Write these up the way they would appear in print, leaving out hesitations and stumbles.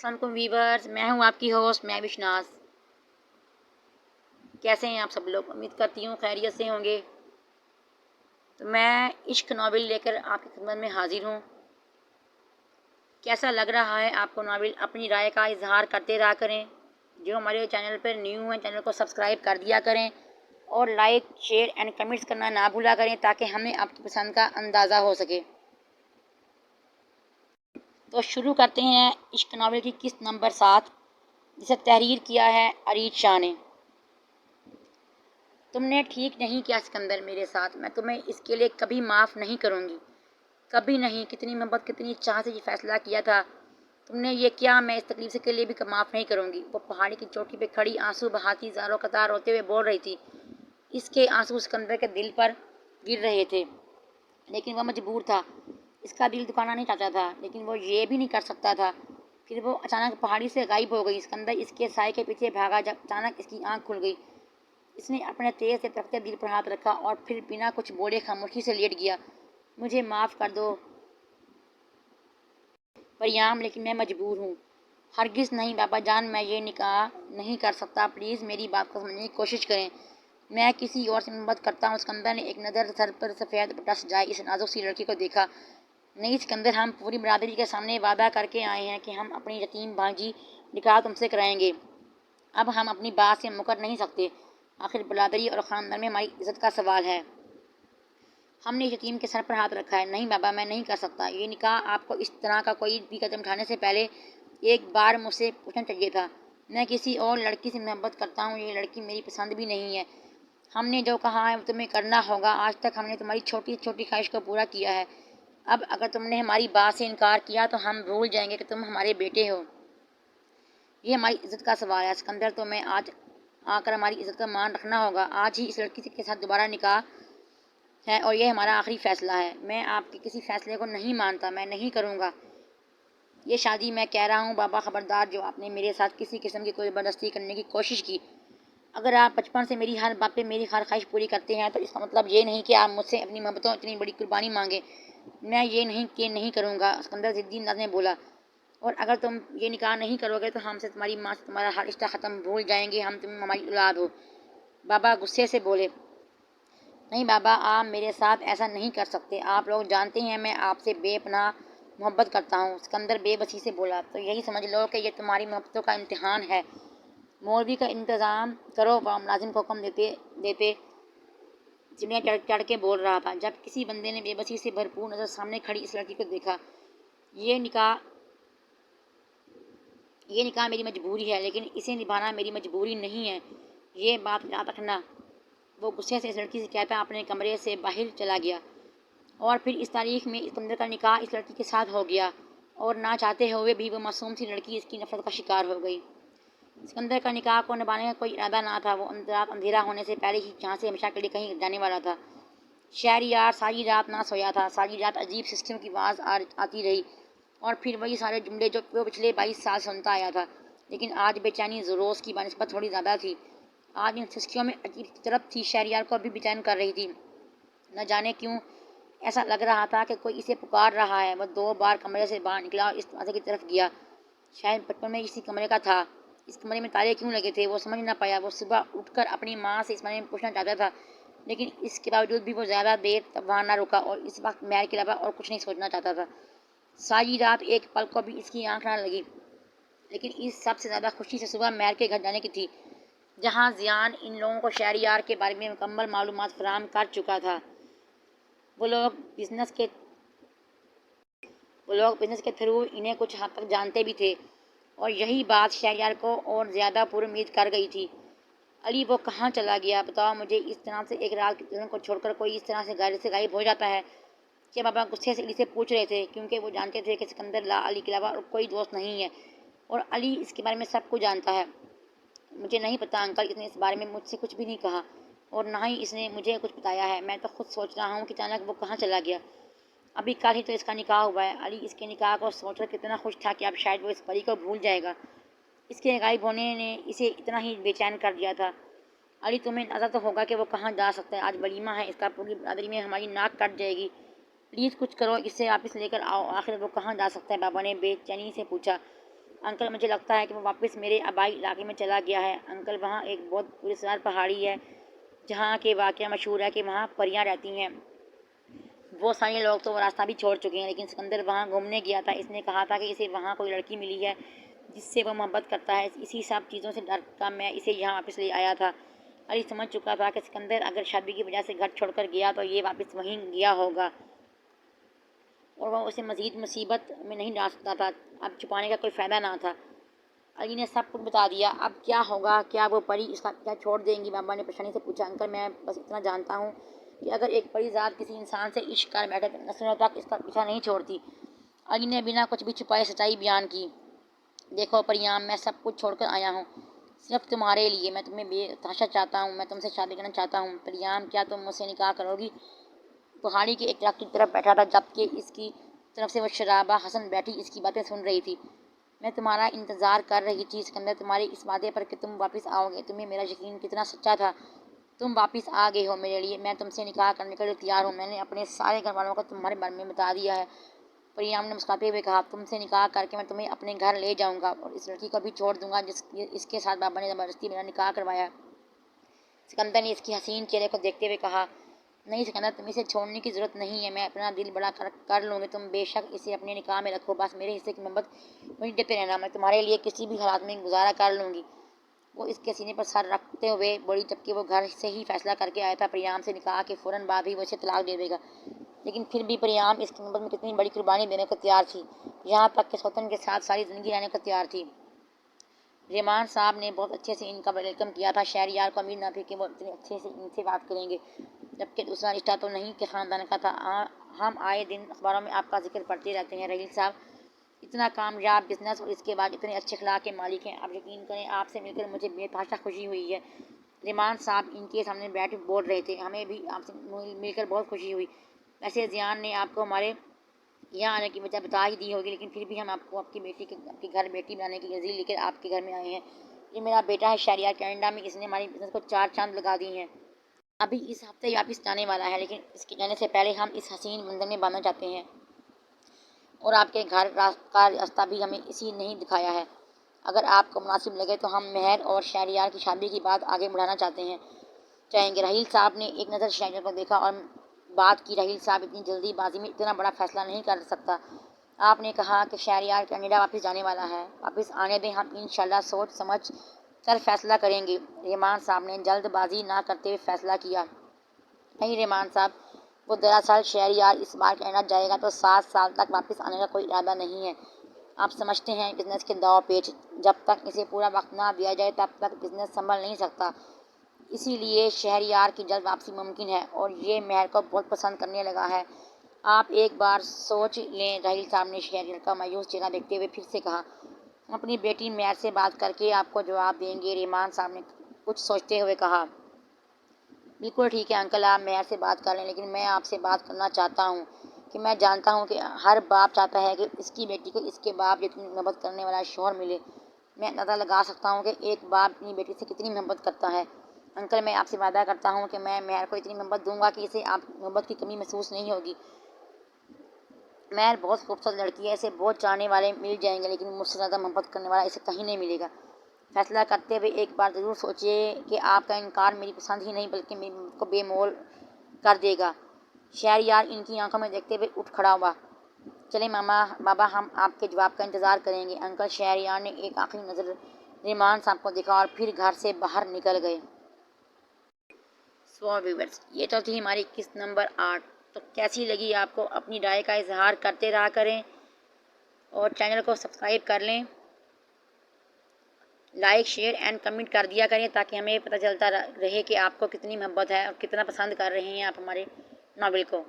السلام علیکم ویورز، میں ہوں آپ کی ہوسٹ میں بشناز۔ کیسے ہیں آپ سب لوگ؟ امید کرتی ہوں خیریت سے ہوں گے۔ تو میں عشق ناول لے کر آپ کی خدمت میں حاضر ہوں۔ کیسا لگ رہا ہے آپ کو ناول؟ اپنی رائے کا اظہار کرتے رہا کریں۔ جو ہمارے چینل پر نیو ہیں چینل کو سبسکرائب کر دیا کریں اور لائک شیئر اینڈ کمنٹس کرنا نہ بھولا کریں تاکہ ہمیں آپ کی پسند کا اندازہ ہو سکے۔ تو شروع کرتے ہیں عشق ناول کی قسط نمبر 7، جسے تحریر کیا ہے ارید شاہ نے۔ تم نے ٹھیک نہیں کیا سکندر میرے ساتھ، میں تمہیں اس کے لیے کبھی معاف نہیں کروں گی، کبھی نہیں۔ کتنی محبت کتنی چاہ سے یہ فیصلہ کیا تھا تم نے یہ کیا، میں اس تکلیف کے لیے بھی معاف نہیں کروں گی۔ وہ پہاڑی کی چوٹی پہ کھڑی آنسو بہاتی زاروں قطار روتے ہوئے بول رہی تھی۔ اس کے آنسو سکندر کے دل پر گر رہے تھے، لیکن وہ مجبور تھا۔ اس کا دل دکھانا نہیں چاہتا تھا، لیکن وہ یہ بھی نہیں کر سکتا تھا۔ پھر وہ اچانک پہاڑی سے غائب ہو گئی۔ سکندر اس کے سائے کے پیچھے بھاگا جب اچانک اس کی آنکھ کھل گئی۔ اس نے اپنے تیز سے تڑپتے دل پر ہاتھ رکھا اور پھر بنا کچھ بولے خاموشی سے لیٹ گیا۔ مجھے معاف کر دو پریام، لیکن میں مجبور ہوں۔ ہرگز نہیں بابا جان، میں یہ نکاح نہیں کر سکتا، پلیز میری بات کو سمجھنے کی کوشش کریں۔ میں کسی اور سے محبت کرتا ہوں۔ سکندر نے ایک نظر سر پر سفید دوپٹہ سجائے اس نازک سی لڑکی کو دیکھا۔ نہیں سکندر، ہم پوری برادری کے سامنے وعدہ کر کے آئے ہیں کہ ہم اپنی یتیم بھانجی نکاح تم سے کرائیں گے۔ اب ہم اپنی بات سے مکر نہیں سکتے۔ آخر برادری اور خاندان میں ہماری عزت کا سوال ہے۔ ہم نے یتیم کے سر پر ہاتھ رکھا ہے۔ نہیں بابا، میں نہیں کر سکتا یہ نکاح۔ آپ کو اس طرح کا کوئی بھی قدم اٹھانے سے پہلے ایک بار مجھ سے پوچھنا چاہیے تھا۔ میں کسی اور لڑکی سے محبت کرتا ہوں، یہ لڑکی میری پسند بھی نہیں ہے۔ ہم نے جو کہا ہے وہ تمہیں کرنا ہوگا۔ آج تک ہم نے تمہاری چھوٹی چھوٹی خواہش کو پورا کیا ہے۔ اب اگر تم نے ہماری بات سے انکار کیا تو ہم بھول جائیں گے کہ تم ہمارے بیٹے ہو۔ یہ ہماری عزت کا سوال ہے سکندر، تو میں آج آ کر ہماری عزت کا مان رکھنا ہوگا۔ آج ہی اس لڑکی کے ساتھ دوبارہ نکاح ہے اور یہ ہمارا آخری فیصلہ ہے۔ میں آپ کے کسی فیصلے کو نہیں مانتا، میں نہیں کروں گا یہ شادی۔ میں کہہ رہا ہوں بابا خبردار، جو آپ نے میرے ساتھ کسی قسم کی کوئی زبردستی کرنے کی کوشش کی۔ اگر آپ بچپن سے میری ہر بات پہ میری ہر خواہش پوری کرتے ہیں تو اس کا مطلب یہ نہیں کہ آپ مجھ سے اپنی محبتوں اتنی بڑی قربانی مانگیں۔ میں یہ نہیں کروں گا، سکندر ضدی انداز میں بولا۔ اور اگر تم یہ نکاح نہیں کرو گے تو ہم سے، تمہاری ماں سے تمہارا ہر رشتہ ختم، بھول جائیں گے تم ہماری اولاد ہو۔ بابا غصے سے بولے۔ نہیں بابا، آپ میرے ساتھ ایسا نہیں کر سکتے۔ آپ لوگ جانتے ہیں میں آپ سے بے پناہ محبت کرتا ہوں۔ سکندر بے بسی سے بولا۔ تو یہی سمجھ لو کہ یہ تمہاری محبتوں کا امتحان ہے۔ مولوی کا انتظام کرو، وہ ملازم کو حکم دیتے سیڑھیاں چڑھ کے بول رہا تھا، جب کسی بندے نے بے بسی سے بھرپور نظر سامنے کھڑی اس لڑکی کو دیکھا۔ یہ نکاح میری مجبوری ہے، لیکن اسے نبھانا میری مجبوری نہیں ہے، یہ بات یاد رکھنا۔ وہ غصے سے اس لڑکی سے کہتا اپنے کمرے سے باہر چلا گیا۔ اور پھر اس تاریخ میں سکندر کا نکاح اس لڑکی کے ساتھ ہو گیا، اور نہ چاہتے ہوئے بھی وہ معصوم سی لڑکی اس کی نفرت کا شکار ہو گئی۔ سکندر کا نکاح کو نبھانے کا کوئی ارادہ نہ تھا۔ وہ رات اندھیرا ہونے سے پہلے ہی یہاں سے ہمیشہ کے لیے کہیں جانے والا تھا۔ شہریار ساری رات نہ سویا تھا۔ ساری رات عجیب سسکیوں کی آواز آتی رہی، اور پھر وہی سارے جملے جو وہ پچھلے 22 سال سنتا آیا تھا، لیکن آج بے چینی روز کی بنسبت تھوڑی زیادہ تھی۔ آج ان سسکیوں میں عجیب طرف تھی، شہریار کو بھی بے چین کر رہی تھی۔ نہ جانے کیوں ایسا لگ رہا تھا کہ کوئی اسے پکار رہا ہے۔ وہ 2 بار کمرے سے باہر نکلا اور اس دروازے کی طرف گیا۔ شاید بچپن میں اسی کمرے کا تھا۔ اس کمرے میں تالے کیوں لگے تھے وہ سمجھ نہ پایا۔ وہ صبح اٹھ کر اپنی ماں سے اس بارے میں پوچھنا چاہتا تھا، لیکن اس کے باوجود بھی وہ زیادہ دیر وہاں نہ رکا اور اس وقت مہر کے علاوہ اور کچھ نہیں سوچنا چاہتا تھا۔ ساری رات ایک پل کو بھی اس کی آنکھ نہ لگی، لیکن اس سب سے زیادہ خوشی سے صبح مہر کے گھر جانے کی تھی، جہاں زیان ان لوگوں کو شہریار کے بارے میں مکمل معلومات فراہم کر چکا تھا۔ وہ لوگ بزنس کے تھرو انہیں کچھ حد تک جانتے بھی تھے، اور یہی بات شہریار کو اور زیادہ پر امید کر گئی تھی۔ علی وہ کہاں چلا گیا؟ بتاؤ مجھے، اس طرح سے ایک رات کے دن کو چھوڑ کر کوئی اس طرح سے گھر سے غائب ہو جاتا ہے؟ کیا بابا غصے سے علی سے پوچھ رہے تھے، کیونکہ وہ جانتے تھے کہ سکندر لا علی کے علاوہ اور کوئی دوست نہیں ہے، اور علی اس کے بارے میں سب کچھ جانتا ہے۔ مجھے نہیں پتا انکل، اس نے اس بارے میں مجھ سے کچھ بھی نہیں کہا، اور نہ ہی اس نے مجھے کچھ بتایا ہے۔ میں تو خود سوچ رہا ہوں کہ اچانک وہ کہاں چلا گیا۔ ابھی کل ہی تو اس کا نکاح ہوا ہے۔ علی اس کے نکاح کو سوچ کر کتنا خوش تھا کہ اب شاید وہ اس پری کو بھول جائے گا۔ اس کے غائب ہونے نے اسے اتنا ہی بے چین کر دیا تھا۔ علی تمہیں اندازہ تو ہوگا کہ وہ کہاں جا سکتا ہے؟ آج ولیمہ ہے، اس کا پوری برادری میں ہماری ناک کٹ جائے گی۔ پلیز کچھ کرو، اسے واپس لے کر آؤ۔ آخر وہ کہاں جا سکتا ہے؟ بابا نے بے چینی سے پوچھا۔ انکل مجھے لگتا ہے کہ وہ واپس میرے آبائی علاقے میں چلا گیا ہے۔ انکل وہاں ایک بہت پراسرار پہاڑی ہے جہاں کے واقعہ مشہور ہے کہ وہاں پریاں رہتی ہیں۔ وہ سارے لوگ تو وہ راستہ بھی چھوڑ چکے ہیں، لیکن سکندر وہاں گھومنے گیا تھا۔ اس نے کہا تھا کہ اسے وہاں کوئی لڑکی ملی ہے جس سے وہ محبت کرتا ہے۔ اسی سب چیزوں سے ڈر کر میں اسے یہاں واپس لے آیا تھا۔ علی سمجھ چکا تھا کہ سکندر اگر شادی کی وجہ سے گھر چھوڑ کر گیا تو یہ واپس وہیں گیا ہوگا اور وہ اسے مزید مصیبت میں نہیں ڈال سکتا تھا۔ اب چھپانے کا کوئی فائدہ نہ تھا۔ علی نے سب کچھ بتا دیا۔ اب کیا ہوگا؟ کیا وہ پری اس کا پیچھا چھوڑ دیں گی؟ بابا نے پریشانی سے پوچھا۔ انکل میں بس اتنا جانتا ہوں کہ اگر ایک پری ذات کسی انسان سے عشق کر بیٹھے تو نسلوں تک اس کا پیچھا نہیں چھوڑتی۔ علی نے بنا کچھ بھی چھپائے سچائی بیان کی۔ دیکھو پریام، میں سب کچھ چھوڑ کر آیا ہوں صرف تمہارے لیے۔ میں تمہیں بے تحاشا چاہتا ہوں، میں تم سے شادی کرنا چاہتا ہوں۔ پریام، کیا تم مجھ سے نکاح کرو گی؟ پہاڑی کے ایک درخت کی طرف بیٹھا تھا جبکہ اس کی طرف سے وہ شرابہ حسن بیٹھی اس کی باتیں سن رہی تھی۔ میں تمہارا انتظار کر رہی تھی سکندر، تمہاری اس وعدے پر کہ تم واپس آؤ گے۔ تمہیں میرا یقین کتنا سچا تھا۔ تم واپس آ گئے ہو میرے لیے۔ میں تم سے نکاح کرنے کے لیے تیار ہوں۔ میں نے اپنے سارے گھر والوں کو تمہارے بارے میں بتا دیا ہے۔ پریام نے مسکراتے ہوئے کہا، تم سے نکاح کر کے میں تمہیں اپنے گھر لے جاؤں گا اور اس لڑکی کو بھی چھوڑ دوں گا اس کے ساتھ بابا نے زبردستی میرا نکاح کروایا۔ سکندر نے اس کی حسین چہرے کو دیکھتے ہوئے کہا، نہیں سکندر، تم اسے چھوڑنے کی ضرورت نہیں ہے۔ میں اپنا دل بڑا کر لوں گی۔ تم بے شک اسے اپنے نکاح میں رکھو، بس میرے حصے کی محبت مجھے دیتے رہنا۔ میں تمہارے لیے کسی بھی حالات میں گزارا کر لوں گی۔ وہ اس کے سینے پر سر رکھتے ہوئے بولی، جبکہ وہ گھر سے ہی فیصلہ کر کے آیا تھا پریام سے نکاح کے فوراً بعد ہی وہ اسے طلاق دے دے گا، لیکن پھر بھی پریام اس کی محبت میں کتنی بڑی قربانی دینے کو تیار تھی، یہاں تک کہ سوتن کے ساتھ ساری زندگی رہنے کو تیار تھی۔ رحمان صاحب نے بہت اچھے سے ان کا ویلکم کیا تھا۔ شہریار کو امید نہ تھی کہ وہ اتنے اچھے سے ان سے بات کریں گے، جبکہ دوسرا رشتہ تو نہیں کہ خاندان کا تھا۔ ہم آئے دن اخباروں میں آپ کا ذکر پڑھتے رہتے ہیں رحیل صاحب، اتنا کامیاب بزنس اور اس کے بعد اتنے اچھے اخلاق کے مالک ہیں۔ آپ یقین کریں، آپ سے مل کر مجھے بے تحاشا خوشی ہوئی ہے۔ رحمان صاحب ان کے سامنے بیٹھ بول رہے تھے، ہمیں بھی آپ سے مل کر بہت خوشی ہوئی۔ ویسے زیان نے آپ کو ہمارے یہاں آنے کی وجہ بتا ہی دی ہوگی، لیکن پھر بھی ہم آپ کو آپ کی بیٹی کے گھر بیٹی بنانے کی عزیز لے کر آپ کے گھر میں آئے ہیں۔ یہ میرا بیٹا ہے شہریار، کینیڈا میں، اس نے ہماری بزنس کو 4 چاند لگا دی ہیں۔ ابھی اس ہفتے واپس جانے والا ہے، لیکن اس کے جانے سے پہلے ہم اس حسین منظر میں باندھنا چاہتے ہیں اور آپ کے گھر کا راستہ بھی ہمیں اسی نے دکھایا ہے۔ اگر آپ کو مناسب لگے تو ہم مہر اور شہریار کی شادی کی بات آگے بڑھانا چاہیں گے۔ رحیل صاحب نے ایک نظر شہریار کو دیکھا اور بات کی، رحیل صاحب اتنی جلدی بازی میں اتنا بڑا فیصلہ نہیں کر سکتا۔ آپ نے کہا کہ شہریار کینیڈا واپس جانے والا ہے، واپس آنے دیں، ہم انشاءاللہ سوچ سمجھ کر فیصلہ کریں گے۔ رحمان صاحب نے جلد بازی نہ کرتے ہوئے فیصلہ کیا، نہیں رحمان صاحب، وہ دراصل شہریار اس بار کینیڈا جائے گا تو 7 سال تک واپس آنے کا کوئی ارادہ نہیں ہے۔ آپ سمجھتے ہیں بزنس کے داؤ پیچ، جب تک اسے پورا وقت نہ دیا جائے تب تک بزنس سنبھل نہیں سکتا، اسی لیے شہریار کی جلد واپسی ممکن ہے اور یہ مہر کو بہت پسند کرنے لگا ہے۔ آپ ایک بار سوچ لیں۔ رحیل صاحب نے شہریار کا مایوس چہرہ دیکھتے ہوئے پھر سے کہا، ہم اپنی بیٹی مہر سے بات کر کے آپ کو جواب دیں گے۔ رحمان صاحب نے کچھ سوچتے ہوئے کہا، بالکل ٹھیک ہے انکل، آپ مہر سے بات کر لیں، لیکن میں آپ سے بات کرنا چاہتا ہوں کہ میں جانتا ہوں کہ ہر باپ چاہتا ہے کہ اس کی بیٹی کو اس کے باپ جتنی محبت کرنے والا شوہر ملے۔ میں اندازہ لگا سکتا ہوں کہ ایک باپ اپنی بیٹی سے کتنی محبت کرتا ہے۔ انکل، میں آپ سے وعدہ کرتا ہوں کہ میں مہر کو اتنی محبت دوں گا کہ اسے آپ محبت کی کمی محسوس نہیں ہوگی۔ مہر بہت خوبصورت لڑکی ہے، اسے بہت چاہنے والے مل جائیں گے، لیکن مجھ سے زیادہ محبت کرنے والا اسے کہیں نہیں ملے گا۔ فیصلہ کرتے ہوئے ایک بار ضرور سوچیے کہ آپ کا انکار میری پسند ہی نہیں بلکہ میری محبت کو بے مول کر دے گا۔ شہریار ان کی آنکھوں میں دیکھتے ہوئے اٹھ کھڑا ہوا، چلیں بابا، ہم آپ کے جواب کا انتظار کریں گے۔ انکل، شہریار نے ایک آخری نظر رحمان صاحب کو دیکھا اور پھر گھر سے باہر نکل گئے۔ سو ویورز، یہ تو تھی ہماری قسط نمبر 8۔ تو کیسی لگی آپ کو؟ اپنی رائے کا اظہار کرتے رہا کریں اور چینل کو سبسکرائب کر لیں، لائک شیئر اینڈ کمنٹ کر دیا کریں تاکہ ہمیں پتہ چلتا رہے کہ آپ کو کتنی محبت ہے اور کتنا پسند کر رہے ہیں آپ ہمارے ناول کو۔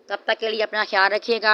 تب تک کے لیے اپنا خیال رکھیے گا۔